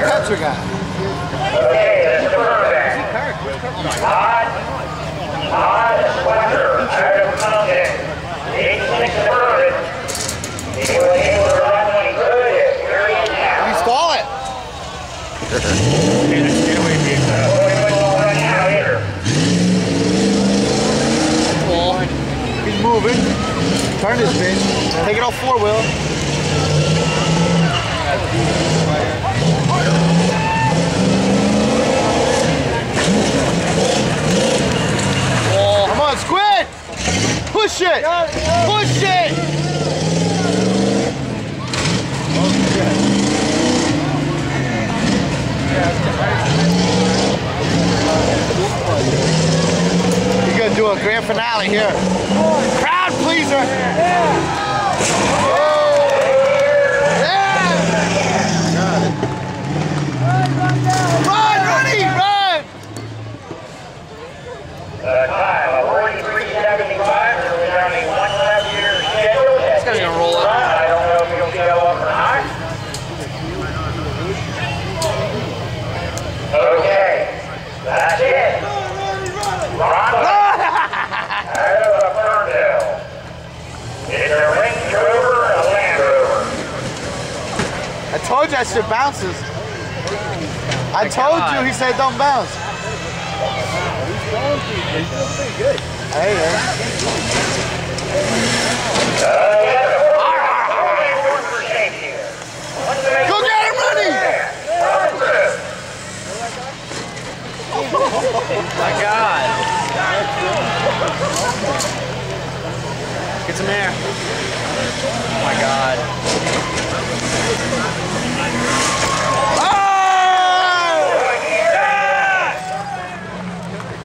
Country guy. Okay, the Suburban. Todd Sweater, out of Mountain. 86 Suburban. He was able to run when he could. Here he is now. You stall it. He's moving. Turn this bitch. Take it off four-wheel. Come on, Squid! Push it! Push it! You're gonna do a grand finale here. Crowd pleaser! Yeah! Run, Ronnie, run! Time of 43.75. There was only one left year scheduled. This guy's gonna roll it. I don't know if he'll go up or not. Okay, that's it. Ron out of Ferndale. It's a Range Rover and a Land Rover. I told you that shit bounces. I told you, he said don't bounce. He's doing pretty good. Hey, Yeah.